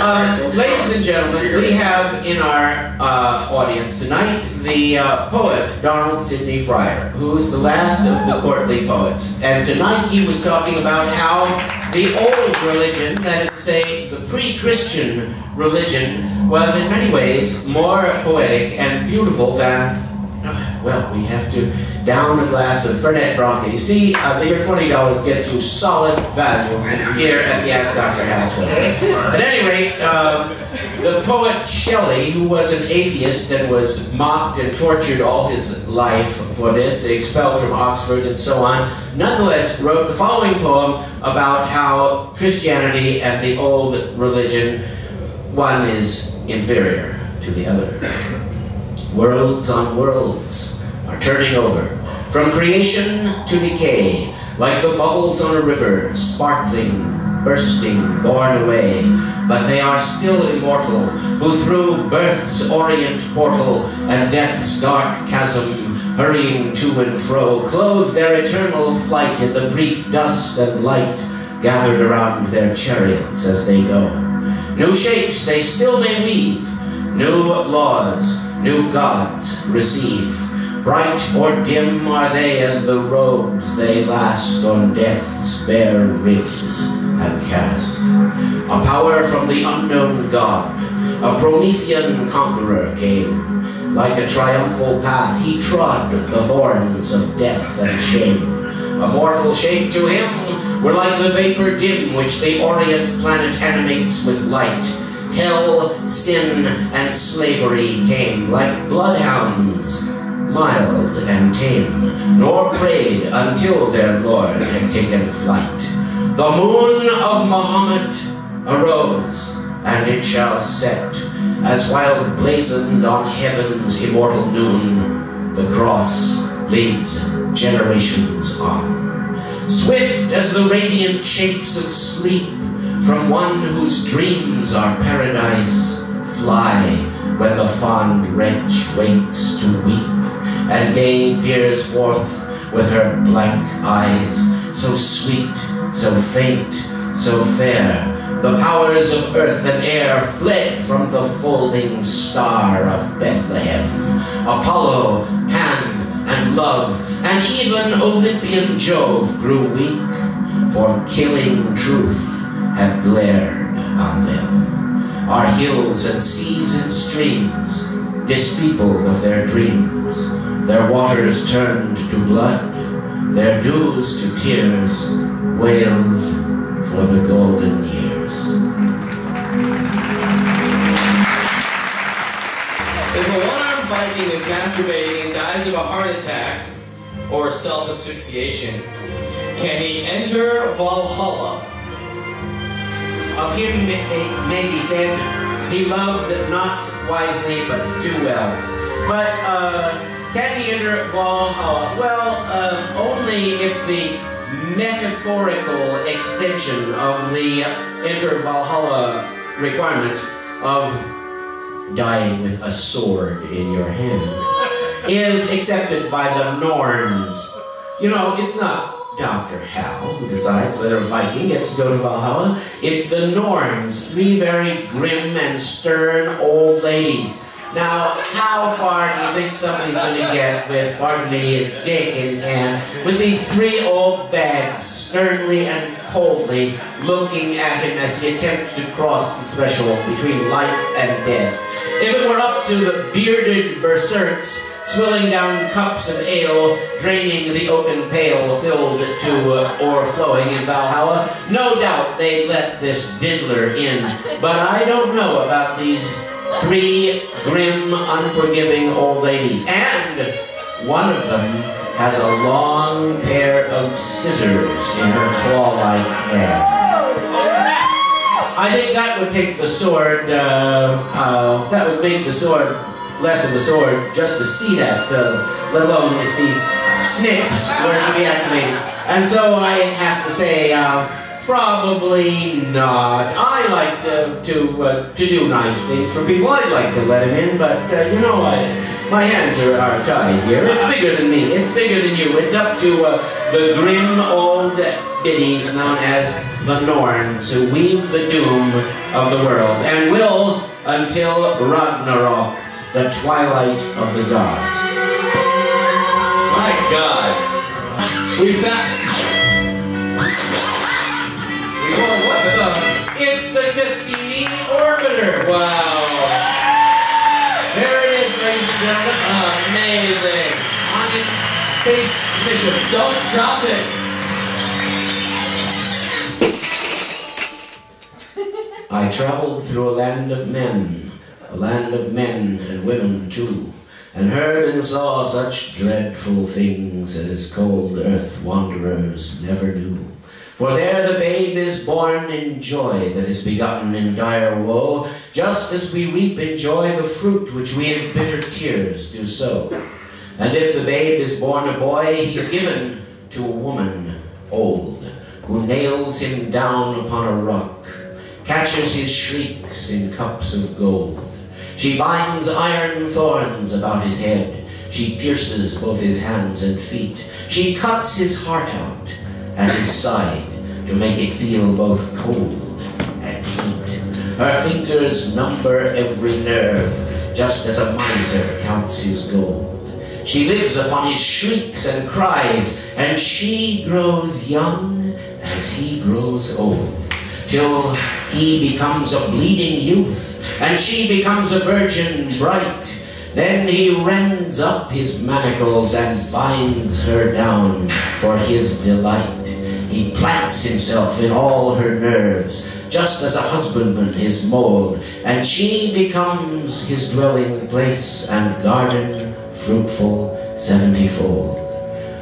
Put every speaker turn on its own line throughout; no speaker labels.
Ladies and gentlemen, we have in our audience tonight the poet Donald Sidney Fryer, who is the last of the courtly poets. And tonight he was talking about how the old religion, that is to say, the pre-Christian religion, was in many ways more poetic and beautiful than, well, we have to down a glass of Fernet Branca. You see, your $20 gets you solid value here at the Ask Dr. House. At any rate, the poet Shelley, who was an atheist and was mocked and tortured all his life for this, expelled from Oxford and so on, nonetheless wrote the following poem about how Christianity and the old religion, one is inferior to the other. Worlds on worlds are turning over, from creation to decay, like the bubbles on a river, sparkling, bursting, borne away. But they are still immortal, who through birth's orient portal and death's dark chasm, hurrying to and fro, clothe their eternal flight in the brief dust and light gathered around their chariots as they go. New shapes they still may weave, new laws, new gods receive. Bright or dim are they as the robes they last on death's bare ribs had cast. A power from the unknown god, a Promethean conqueror came. Like a triumphal path he trod the thorns of death and shame. A mortal shape to him were like the vapor dim which the orient planet animates with light. Hell, sin, and slavery came like bloodhounds, mild and tame, nor prayed until their Lord had taken flight. The moon of Muhammad arose, and it shall set, as while blazoned on heaven's immortal noon, the cross leads generations on. Swift as the radiant shapes of sleep, from one whose dreams are paradise, fly when the fond wretch wakes to weep, and day peers forth with her blank eyes, so sweet, so faint, so fair. The powers of earth and air fled from the folding star of Bethlehem. Apollo, Pan, and Love, and even Olympian Jove grew weak, for killing truth had glared on them. Our hills and seas and streams, dispeopled of their dreams, their waters turned to blood, their dews to tears, wailed for the golden years.
If a one-armed Viking is masturbating and dies of a heart attack or self-asphyxiation, can he enter Valhalla?
Of him it may be said, he loved not wisely but too well. But can he enter Valhalla? Well, only if the metaphorical extension of the enter Valhalla requirement of dying with a sword in your hand is accepted by the Norns. You know, it's not Dr. Hal who decides whether a Viking gets to go to Valhalla. It's the Norns, three very grim and stern old ladies. Now, how far do you think somebody's going to get with, pardon me, his dick in his hand, with these three old bags sternly and coldly looking at him as he attempts to cross the threshold between life and death? If it were up to the bearded berserks swilling down cups of ale, draining the oaken pail filled to o'erflowing in Valhalla, no doubt they'd let this diddler in. But I don't know about these three grim, unforgiving old ladies. And one of them has a long pair of scissors in her claw-like hand. I think that would take the sword, that would make the sword less of a sword just to see that, let alone if these snips were to be activated. And so I have to say, probably not. I like to do nice things for people. I'd like to let him in, but you know, My hands are tied here. It's bigger than me. It's bigger than you. It's up to the grim old biddies known as the Norns, who weave the doom of the world, and will until Ragnarok, the twilight of the gods.
My God. We've got...
Oh, what the? It's the Cassini Orbiter!
Wow.
There it is, ladies and gentlemen.
Amazing.
On its space mission.
Don't drop it.
I traveled through a land of men and women too, and heard and saw such dreadful things as cold earth wanderers never knew. For there the babe is born in joy that is begotten in dire woe, just as we reap in joy the fruit which we in bitter tears do sow. And if the babe is born a boy, he's given to a woman old, who nails him down upon a rock, catches his shrieks in cups of gold. She binds iron thorns about his head, she pierces both his hands and feet, she cuts his heart out at his side to make it feel both cold and heat. Her fingers number every nerve, just as a miser counts his gold. She lives upon his shrieks and cries, and she grows young as he grows old, till he becomes a bleeding youth, and she becomes a virgin bright. Then he rends up his manacles and binds her down for his delight. He plants himself in all her nerves, just as a husbandman his mold, and she becomes his dwelling place and garden fruitful 70-fold.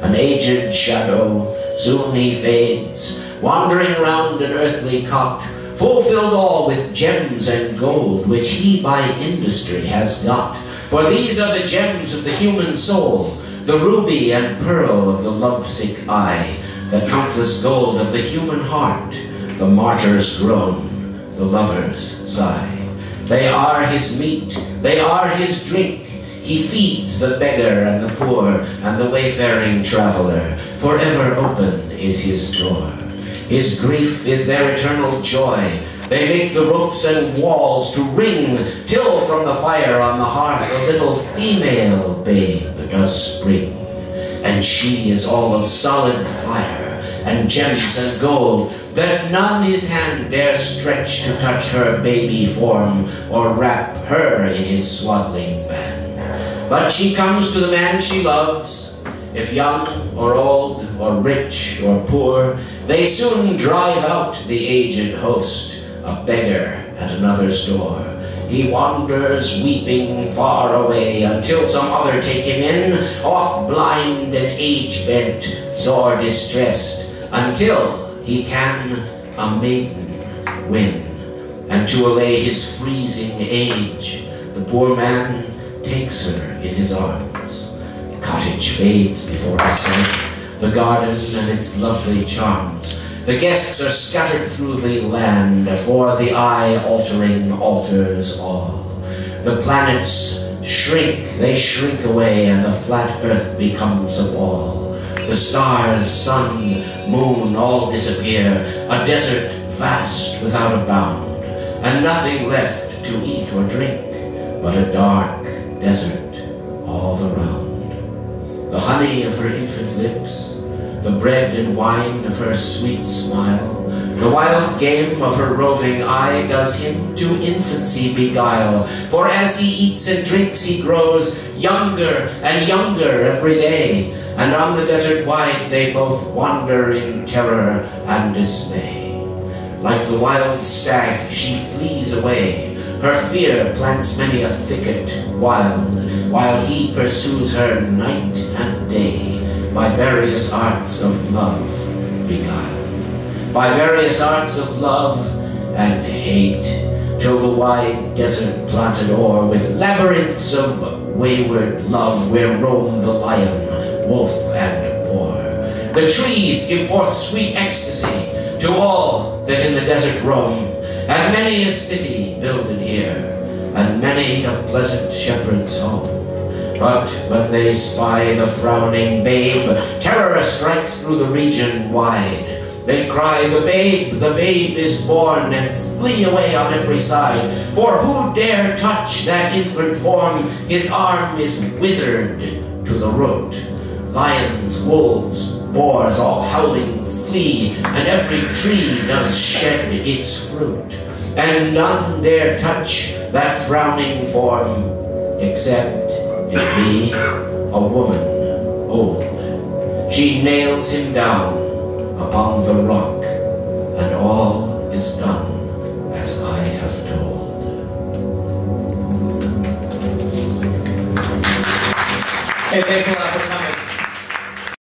An aged shadow, soon he fades, wandering round an earthly cot, fulfilled all with gems and gold, which he by industry has got. For these are the gems of the human soul, the ruby and pearl of the lovesick eye, the countless gold of the human heart, the martyr's groan, the lover's sigh. They are his meat, they are his drink. He feeds the beggar and the poor and the wayfaring traveler. Forever open is his door. His grief is their eternal joy. They make the roofs and walls to ring, till from the fire on the hearth a little female babe does spring. And she is all of solid fire, and gems and gold, that none his hand dare stretch to touch her baby form, or wrap her in his swaddling band. But she comes to the man she loves, if young or old, or rich or poor. They soon drive out the aged host, a beggar at another's door. He wanders weeping far away, until some other take him in, oft blind and age-bent, sore distressed, until he can a maiden win. And to allay his freezing age, the poor man takes her in his arms. The cottage fades before his sight, the garden and its lovely charms. The guests are scattered through the land, for the eye-altering altars all. The planets shrink, they shrink away, and the flat earth becomes a wall. The stars, sun, moon, all disappear, a desert vast without a bound, and nothing left to eat or drink, but a dark desert all around. The honey of her infant lips, the bread and wine of her sweet smile, the wild game of her roving eye does him to infancy beguile. For as he eats and drinks he grows younger and younger every day, and on the desert wide they both wander in terror and dismay. Like the wild stag she flees away, her fear plants many a thicket wild, while he pursues her night and day, by various arts of love beguiled, by various arts of love and hate, till the wide desert planted o'er with labyrinths of wayward love, where roam the lion, wolf, and boar. The trees give forth sweet ecstasy to all that in the desert roam, and many a city builded here, and many a pleasant shepherd's home. But when they spy the frowning babe, terror strikes through the region wide. They cry, the babe is born, and flee away on every side. For who dare touch that infant form? His arm is withered to the root. Lions, wolves, boars, all howling flee, and every tree does shed its fruit. And none dare touch that frowning form, except it be a woman old. She nails him down upon the rock, and all is done as I have told.
Hey, thanks a lot.